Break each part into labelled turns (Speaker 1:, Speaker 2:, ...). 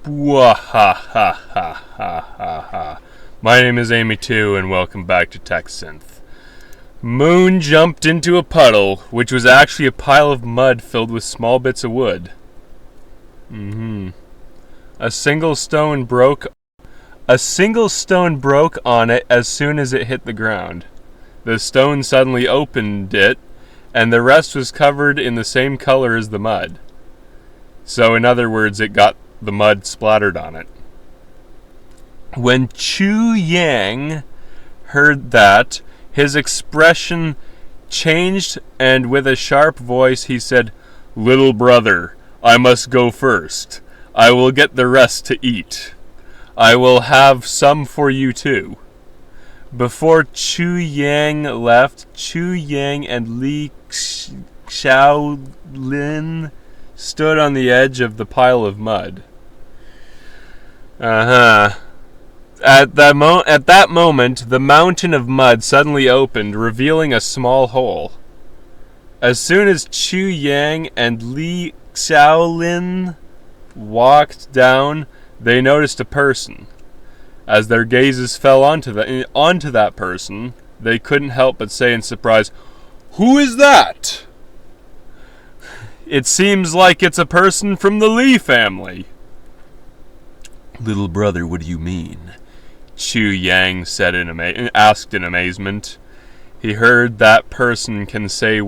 Speaker 1: Wahahahahaha. My name is Amy too, and welcome back to Synth. Moon jumped into a puddle, which was actually a pile of mud filled with small bits of wood. A single stone broke on it as soon as it hit the ground. The stone suddenly opened it, and the rest was covered in the same color as the mud. So in other words, it got the mud splattered on it. When Chu Yang heard that, his expression changed, and with a sharp voice he said, "Little brother, I must go first. I will get the rest to eat. I will have some for you too." Before Chu Yang left, Chu Yang and Li Xiaolin stood on the edge of the pile of mud. At that moment, the mountain of mud suddenly opened, revealing a small hole. As soon as Chu Yang and Li Xiaolin walked down, they noticed a person. As their gazes fell onto that person, they couldn't help but say in surprise, "Who is that?" "It seems like it's a person from the Li family." "Little brother, what do you mean?" Chu Yang asked in amazement. He heard that person can say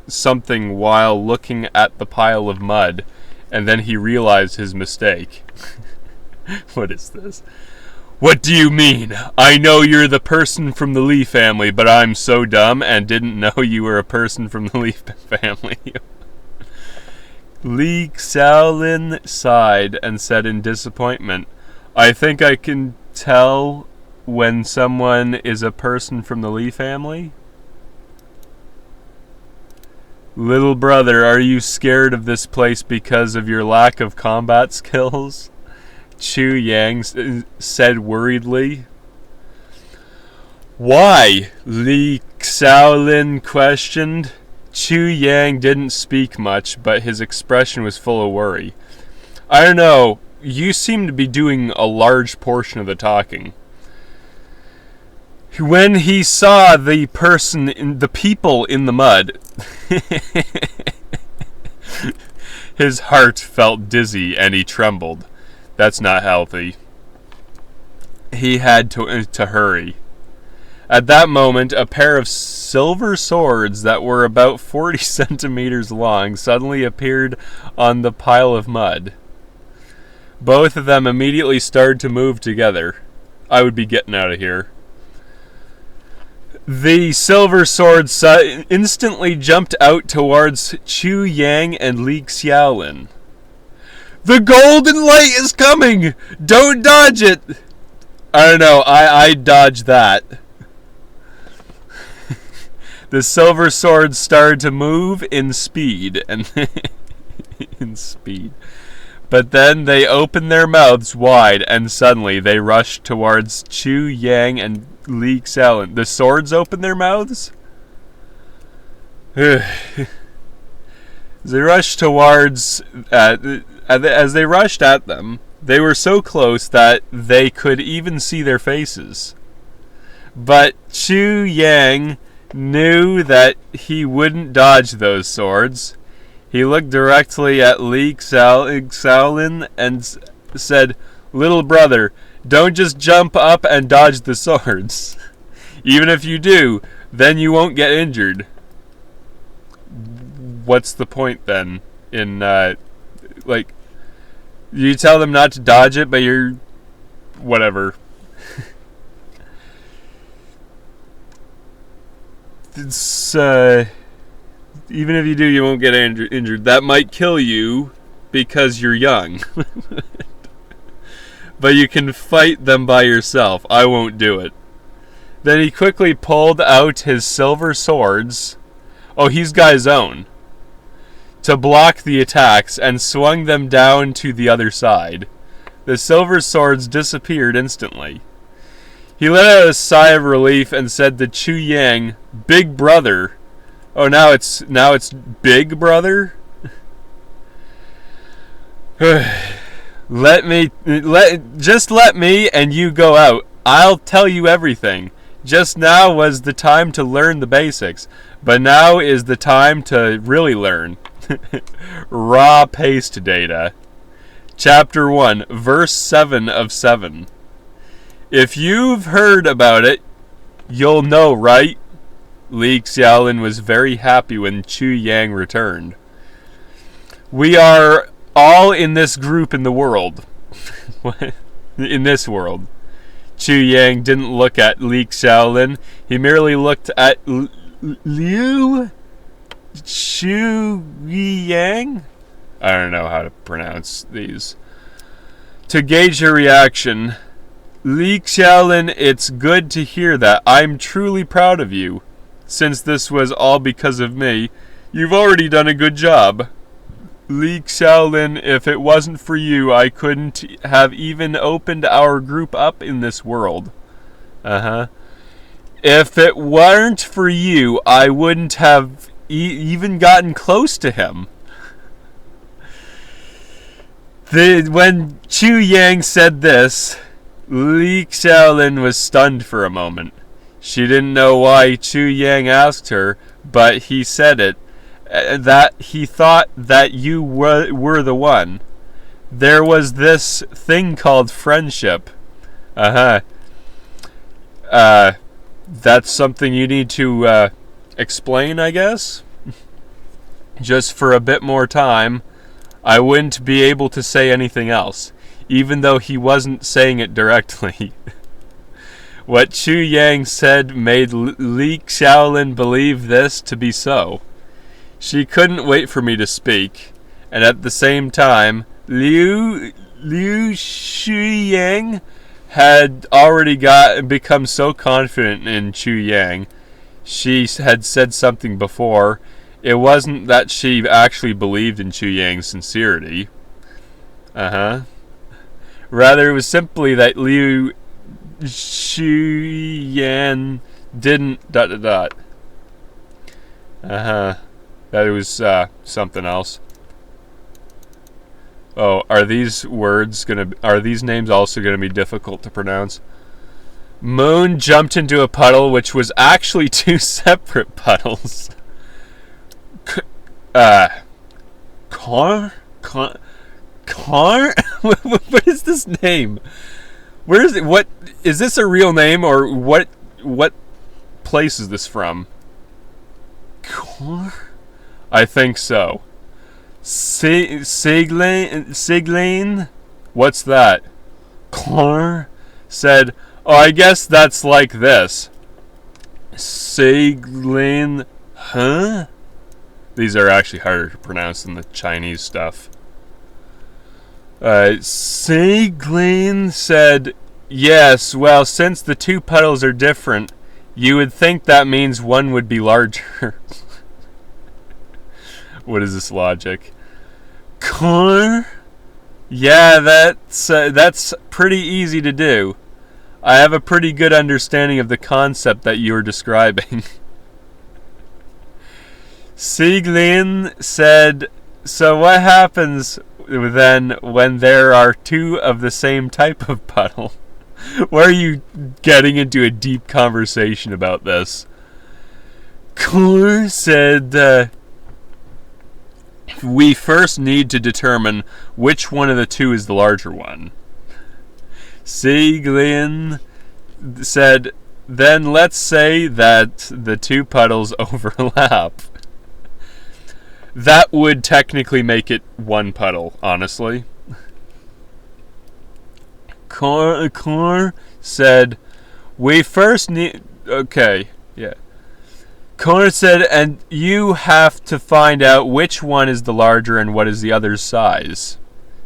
Speaker 1: something while looking at the pile of mud, and then he realized his mistake. What is this? "What do you mean? I know you're the person from the Li family, but I'm so dumb and didn't know you were a person from the Li family." Li Xiaolin sighed and said in disappointment, "I think I can tell when someone is a person from the Li family." "Little brother, are you scared of this place because of your lack of combat skills?" Chu Yang said worriedly. "Why?" Li Xiaolin questioned. Chu Yang didn't speak much, but his expression was full of worry. "I don't know. You seem to be doing a large portion of the talking." When he saw the people in the mud, his heart felt dizzy and he trembled. That's not healthy. He had to hurry. At that moment, a pair of silver swords that were about 40 centimeters long suddenly appeared on the pile of mud. Both of them immediately started to move together. I would be getting out of here. The silver swords instantly jumped out towards Chu Yang and Li Xiaolin. "The golden light is coming! Don't dodge it!" I don't know, I dodged that. The silver swords started to move in speed, But then they opened their mouths wide, and suddenly they rushed towards Chu Yang and Li Xiaolin. The swords opened their mouths? As they rushed at them, they were so close that they could even see their faces. But Chu Yang knew that he wouldn't dodge those swords. He looked directly at Li Xiaolin and said, "Little brother, don't just jump up and dodge the swords. Even if you do, then you won't get injured." What's the point then? You tell them not to dodge it, but you're... whatever. It's, even if you do, you won't get injured. That might kill you because you're young. But you can fight them by yourself. I won't do it. Then he quickly pulled out his silver swords. Oh, he's got his own. To block the attacks, and swung them down to the other side. The silver swords disappeared instantly. He let out a sigh of relief and said to Chu Yang, "Big brother." Oh, now it's big brother? Just let me and you go out. I'll tell you everything. Just now was the time to learn the basics, but now is the time to really learn. Raw paste data. Chapter 1, verse 7 of 7. If you've heard about it, you'll know, right? Li Xiaolin was very happy when Chu Yang returned. We are all in this group in the world. In this world. Chu Yang didn't look at Li Xiaolin. He merely looked at Lu Chu Yang? I don't know how to pronounce these. To gauge her reaction, Li Xiaolin, it's good to hear that. I'm truly proud of you. Since this was all because of me, you've already done a good job. Li Xiaolin, if it wasn't for you, I couldn't have even opened our group up in this world. If it weren't for you, I wouldn't have even gotten close to him. When Chu Yang said this, Li Xiaolin was stunned for a moment. She didn't know why Chu Yang asked her, but he said it. That he thought that you were the one. There was this thing called friendship. That's something you need to explain, I guess. Just for a bit more time, I wouldn't be able to say anything else, even though he wasn't saying it directly. What Chu Yang said made Li Xiaolin believe this to be so. She couldn't wait for me to speak, and at the same time, Lu Shuyang had already become so confident in Chu Yang. She had said something before. It wasn't that she actually believed in Chu Yang's sincerity. Rather, it was simply that Liu Shuyang didn't ... That was something else. Oh, are these names also gonna be difficult to pronounce? Moon jumped into a puddle, which was actually two separate puddles. Car? What is this name? Where is it? What is this a real name, or what place is this from? Car? I think so. Siglane? What's that? Car said, oh, I guess that's like this. Siglane, huh? These are actually harder to pronounce than the Chinese stuff. Siglane said, yes, well, since the two puddles are different, you would think that means one would be larger. What is this logic? Car? Yeah, that's pretty easy to do. I have a pretty good understanding of the concept that you're describing. Sieglin said, so what happens then when there are two of the same type of puddle? Why are you getting into a deep conversation about this? Car said, we first need to determine which one of the two is the larger one. Sieglin said, then let's say that the two puddles overlap. That would technically make it one puddle, honestly. Car said, we first need... Okay, yeah. Car said, and you have to find out which one is the larger and what is the other's size.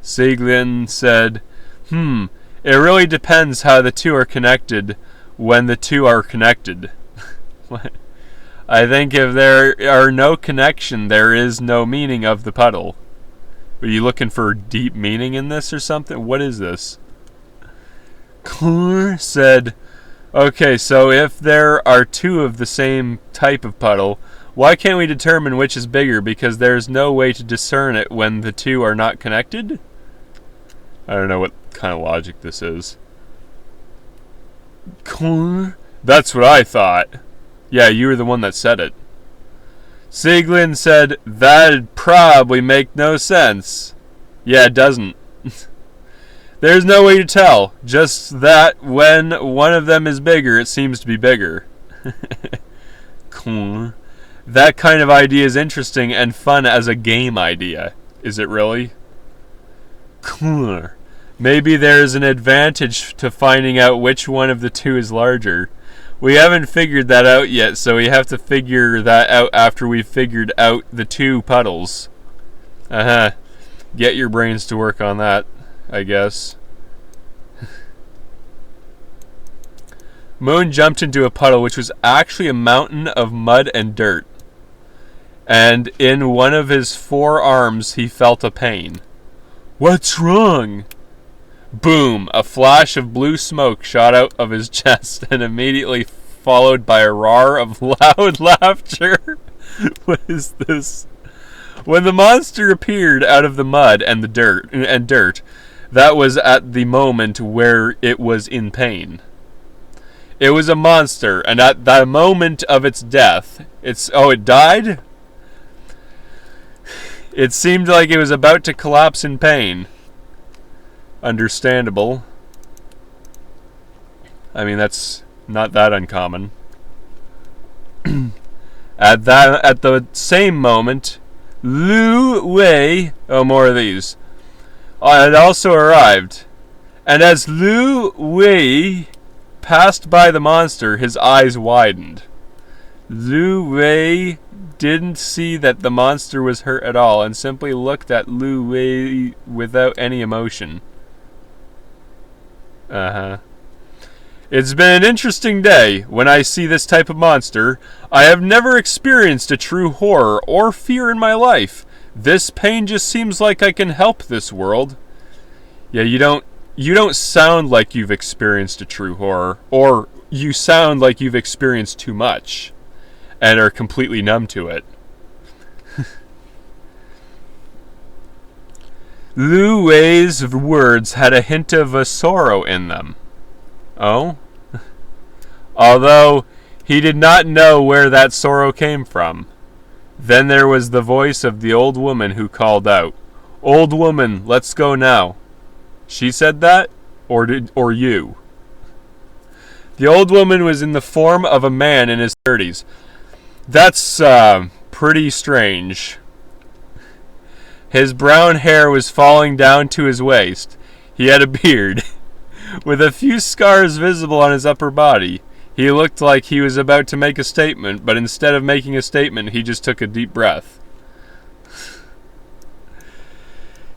Speaker 1: Sieglin said, it really depends how the two are connected when the two are connected. I think if there are no connection, there is no meaning of the puddle. Are you looking for deep meaning in this or something? What is this? Car said, okay, so if there are two of the same type of puddle, why can't we determine which is bigger? Because there's no way to discern it when the two are not connected? I don't know what kind of logic this is. That's what I thought. Yeah, you were the one that said it. Sieglin said, that'd probably make no sense. Yeah, it doesn't. There's no way to tell. Just that when one of them is bigger, it seems to be bigger. That kind of idea is interesting and fun as a game idea. Is it really? Maybe there's an advantage to finding out which one of the two is larger. We haven't figured that out yet, so we have to figure that out after we've figured out the two puddles. Get your brains to work on that, I guess. Moon jumped into a puddle which was actually a mountain of mud and dirt. And in one of his forearms he felt a pain. What's wrong? Boom! A flash of blue smoke shot out of his chest and immediately followed by a roar of loud laughter. What is this? When the monster appeared out of the mud and the dirt, that was at the moment where it was in pain. It was a monster, and at the moment of its death, it died? It seemed like it was about to collapse in pain. Understandable. I mean, that's not that uncommon. At the same moment, Lu Wei, more of these, had also arrived. And as Lu Wei passed by the monster, his eyes widened. Lu Wei didn't see that the monster was hurt at all and simply looked at Lu Wei without any emotion. It's been an interesting day. When I see this type of monster, I have never experienced a true horror or fear in my life. This pain just seems like I can help this world. Yeah, you don't sound like you've experienced a true horror, or you sound like you've experienced too much and are completely numb to it. Lu Wei's words had a hint of a sorrow in them. Oh? Although he did not know where that sorrow came from. Then there was the voice of the old woman who called out, "Old woman, let's go now." She said that? Or you? The old woman was in the form of a man in his 30s. That's, pretty strange. His brown hair was falling down to his waist. He had a beard, with a few scars visible on his upper body. He looked like he was about to make a statement, but instead of making a statement, he just took a deep breath.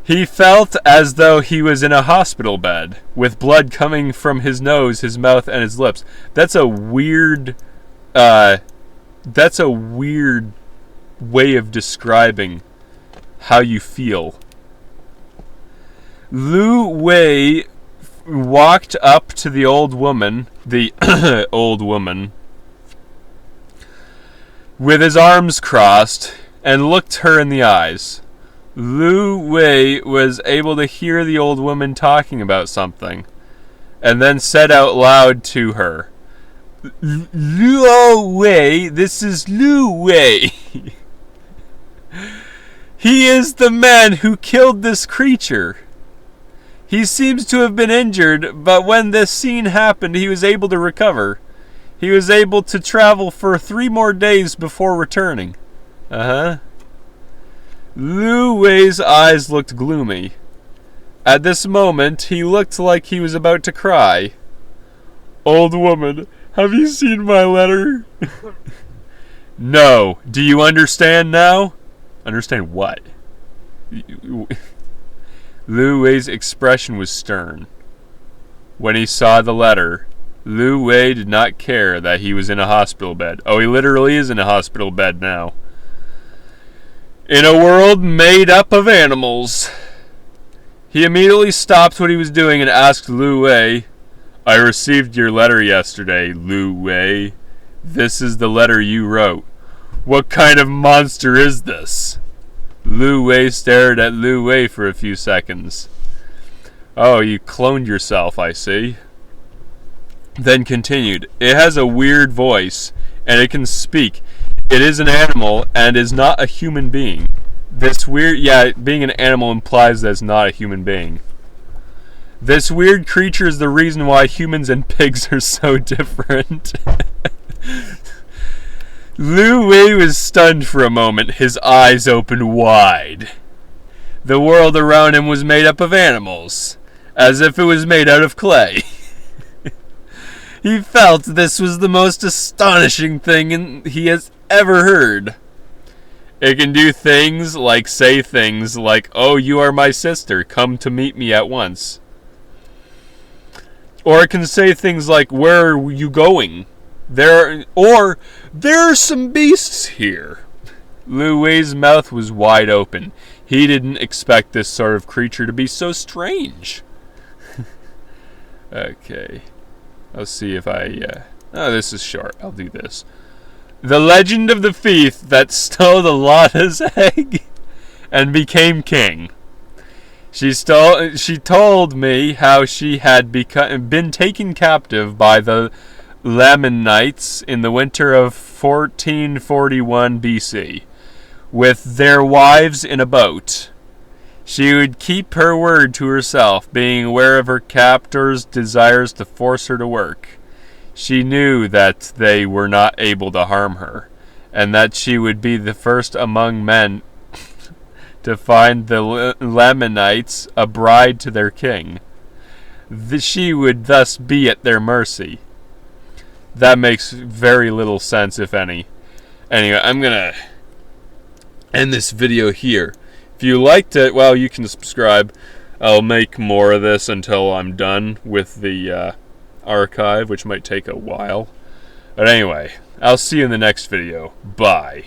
Speaker 1: He felt as though he was in a hospital bed, with blood coming from his nose, his mouth, and his lips. That's a weird way of describing how you feel. Lu Wei walked up to the old woman, with his arms crossed, and looked her in the eyes. Lu Wei was able to hear the old woman talking about something, and then said out loud to her, "Lu Wei, this is Lu Wei. He is the man who killed this creature. He seems to have been injured, but when this scene happened, he was able to recover. He was able to travel for 3 more days before returning." Lu Wei's eyes looked gloomy. At this moment, he looked like he was about to cry. "Old woman, have you seen my letter?" "No. Do you understand now?" "Understand what?" Lu Wei's expression was stern. When he saw the letter, Lu Wei did not care that he was in a hospital bed. Oh, he literally is in a hospital bed now. In a world made up of animals. He immediately stopped what he was doing and asked Lu Wei, "I received your letter yesterday, Lu Wei. This is the letter you wrote. What kind of monster is this?" Lu Wei stared at Lu Wei for a few seconds. Oh, you cloned yourself, I see. Then continued, it has a weird voice, and it can speak. It is an animal, and is not a human being. This weird... Yeah, being an animal implies that it's not a human being. This weird creature is the reason why humans and pigs are so different. Lu Wei was stunned for a moment, his eyes opened wide. The world around him was made up of animals, as if it was made out of clay. He felt this was the most astonishing thing he has ever heard. It can do things like say things like, "Oh, you are my sister, come to meet me at once." Or it can say things like, "Where are you going? There are some beasts here." Lu Wei's mouth was wide open. He didn't expect this sort of creature to be so strange. Okay. Let's see if I... Oh, this is short. I'll do this. The legend of the thief that stole the Lotta's egg and became king. She told me how she had been taken captive by the Lamanites in the winter of 1441 BC, with their wives in a boat. She would keep her word to herself, being aware of her captors' desires to force her to work. She knew that they were not able to harm her, and that she would be the first among men to find the Lamanites a bride to their king. She would thus be at their mercy. That makes very little sense, if any. Anyway, I'm gonna end this video here. If you liked it, well, you can subscribe. I'll make more of this until I'm done with the archive, which might take a while. But anyway, I'll see you in the next video. Bye.